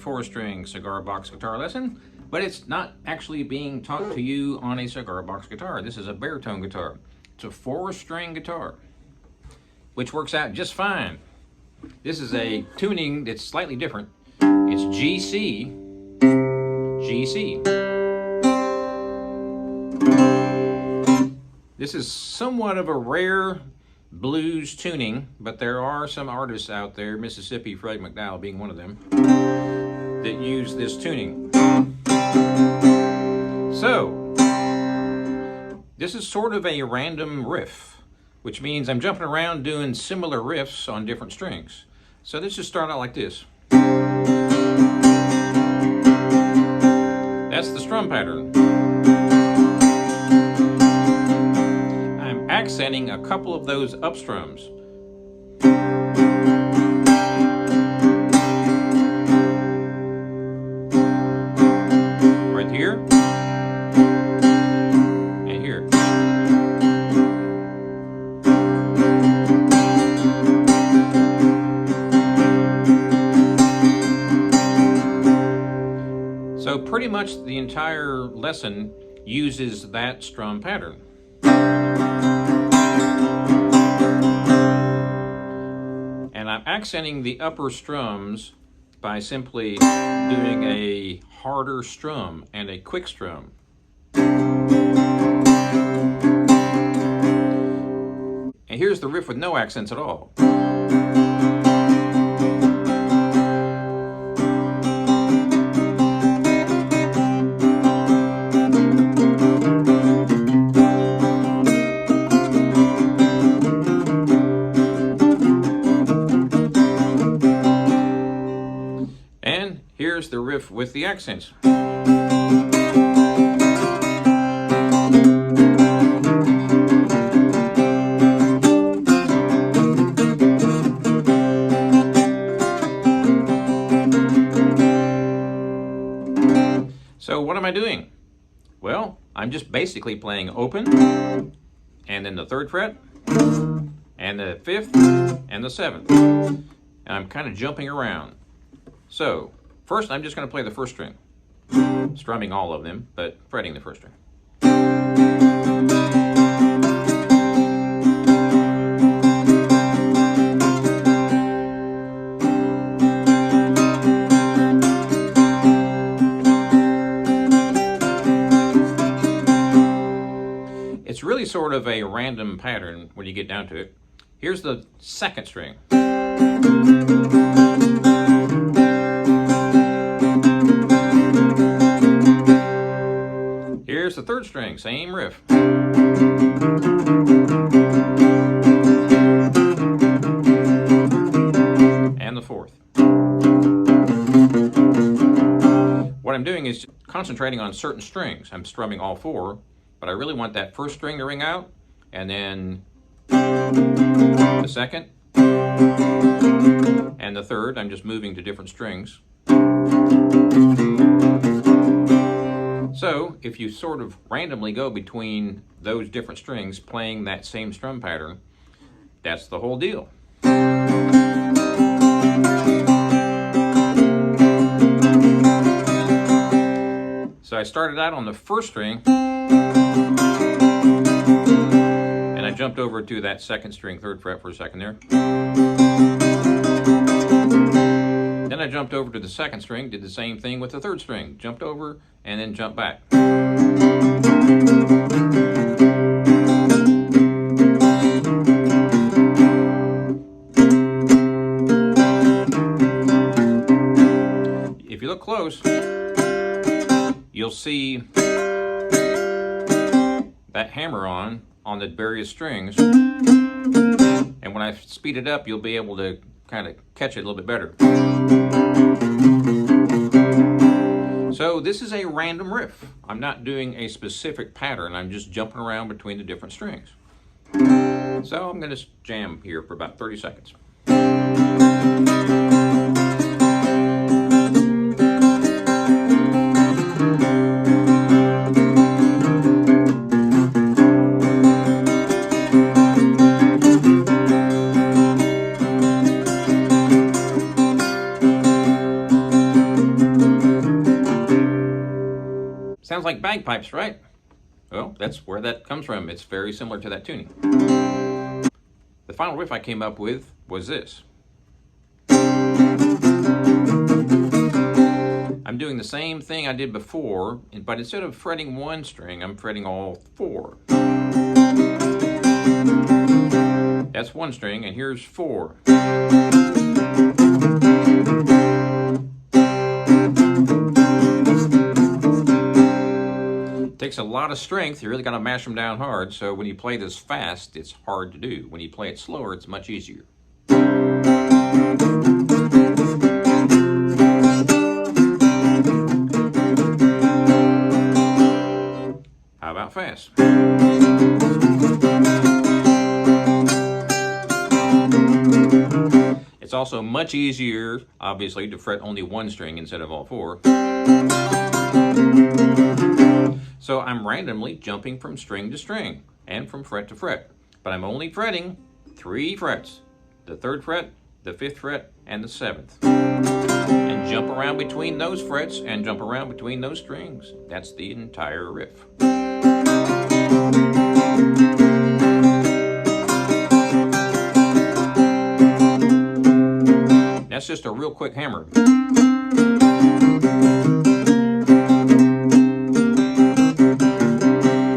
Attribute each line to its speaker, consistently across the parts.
Speaker 1: 4-string cigar box guitar lesson, but it's not actually being taught to you on a cigar box guitar. This is a baritone guitar. It's a 4-string guitar, which works out just fine. This is a tuning that's slightly different. It's GC, GC. This is somewhat of a rare blues tuning, but there are some artists out there, Mississippi Fred McDowell being one of them, that use this tuning. So, this is sort of a random riff, which means I'm jumping around doing similar riffs on different strings. So let's just start out like this. That's the strum pattern. Accenting a couple of those up strums. Right here and here. So pretty much the entire lesson uses that strum pattern. And I'm accenting the upper strums by simply doing a harder strum and a quick strum. And here's the riff with no accents at all. Here's the riff with the accents. So what am I doing? Well, I'm just basically playing open, and then the 3rd fret, and the 5th, and the 7th. And I'm kind of jumping around. So, first, I'm just going to play the 1st string, strumming all of them, but fretting the 1st string. It's really sort of a random pattern when you get down to it. Here's the 2nd string. Here's the 3rd string, same riff. And the 4th. What I'm doing is concentrating on certain strings. I'm strumming all 4, but I really want that 1st string to ring out, and then the 2nd, and the 3rd. I'm just moving to different strings. So, if you sort of randomly go between those different strings playing that same strum pattern, that's the whole deal. So I started out on the 1st string, and I jumped over to that 2nd string, 3rd fret for a second there. Then I jumped over to the 2nd string, did the same thing with the 3rd string, jumped over, and then jumped back. If you look close, you'll see that hammer on the various strings, and when I speed it up, you'll be able to kind of catch it a little bit better. So this is a random riff. I'm not doing a specific pattern. I'm just jumping around between the different strings. So I'm going to jam here for about 30 seconds. bagpipes, right? Well, that's where that comes from. It's very similar to that tuning. The final riff I came up with was this. I'm doing the same thing I did before, but instead of fretting one string, I'm fretting all four. That's one string, and here's four. It takes a lot of strength. You really got to mash them down hard, so when you play this fast, it's hard to do. When you play it slower, it's much easier. How about fast? It's also much easier, obviously, to fret only one string instead of all four. So I'm randomly jumping from string to string and from fret to fret. But I'm only fretting 3 frets. The 3rd fret, the 5th fret, and the 7th. And jump around between those frets and jump around between those strings. That's the entire riff. That's just a real quick hammer.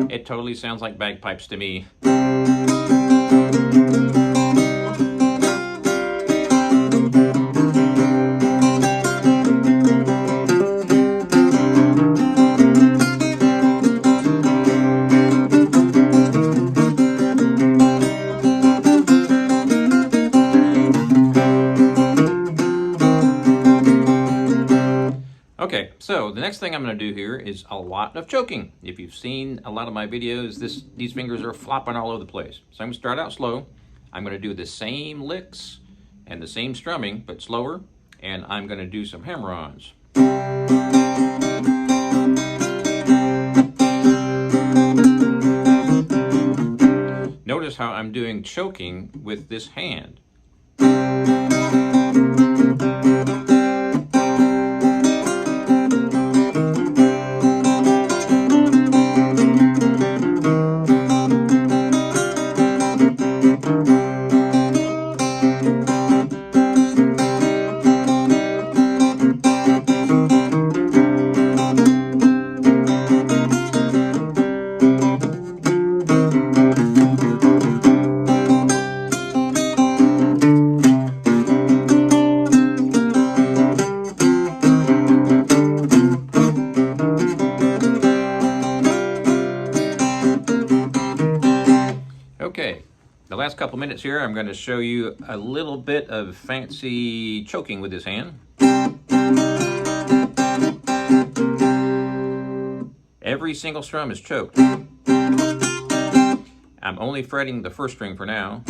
Speaker 1: It totally sounds like bagpipes to me. Okay, so the next thing I'm going to do here is a lot of choking. If you've seen a lot of my videos, these fingers are flopping all over the place. So I'm going to start out slow. I'm going to do the same licks and the same strumming, but slower. And I'm going to do some hammer-ons. Notice how I'm doing choking with this hand. Okay, the last couple minutes here, I'm going to show you a little bit of fancy choking with this hand. Every single strum is choked. I'm only fretting the 1st string for now.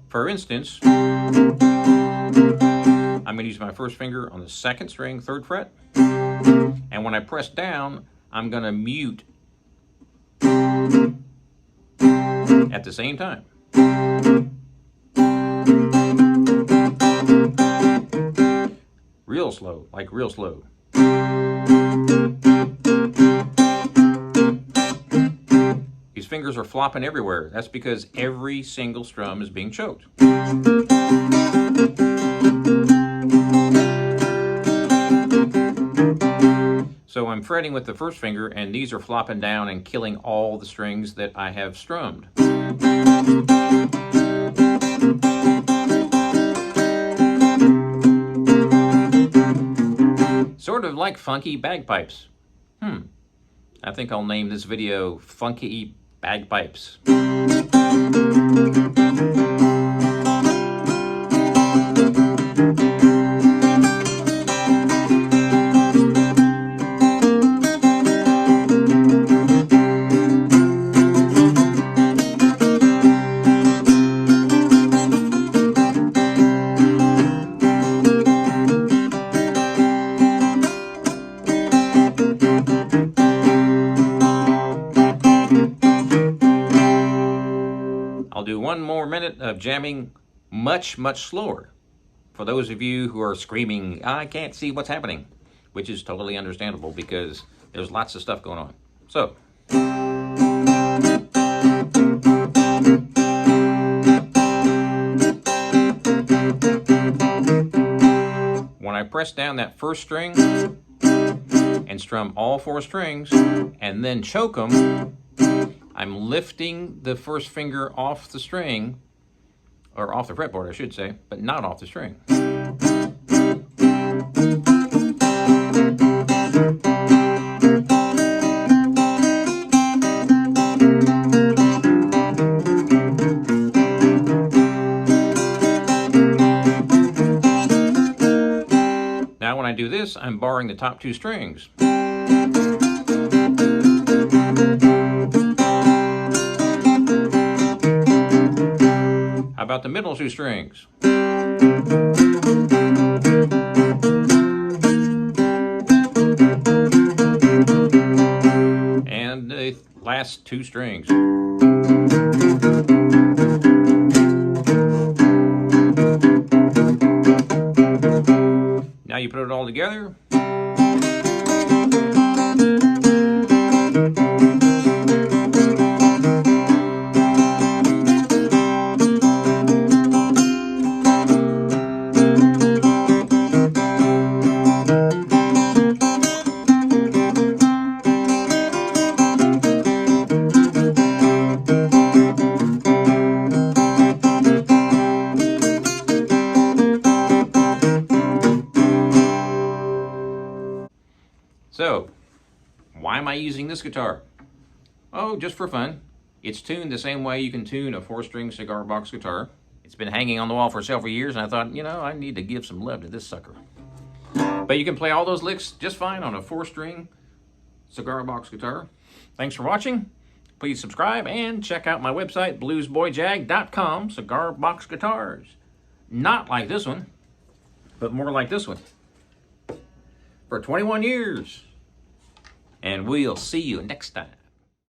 Speaker 1: For instance, I'm going to use my 1st finger on the 2nd string, 3rd fret, and when I press down, I'm going to mute at the same time. Real slow, like real slow. These fingers are flopping everywhere. That's because every single strum is being choked. So I'm fretting with the 1st finger, and these are flopping down and killing all the strings that I have strummed. Sort of like funky bagpipes. I think I'll name this video Funky Bagpipes. do one more minute of jamming much, much slower. For those of you who are screaming, I can't see what's happening, which is totally understandable because there's lots of stuff going on. So. When I press down that first string and strum all 4 strings and then choke them, I'm lifting the first finger off the string, or off the fretboard I should say, but not off the string. Now when I do this, I'm barring the top 2 strings. How about the middle 2 strings? And the last 2 strings. Now you put it all together. So, why am I using this guitar? Oh, just for fun. It's tuned the same way you can tune a 4-string cigar box guitar. It's been hanging on the wall for several years, and I thought, you know, I need to give some love to this sucker. But you can play all those licks just fine on a 4-string cigar box guitar. Thanks for watching. Please subscribe and check out my website, bluesboyjag.com, cigar box guitars. Not like this one, but more like this one. For 21 years. And we'll see you next time.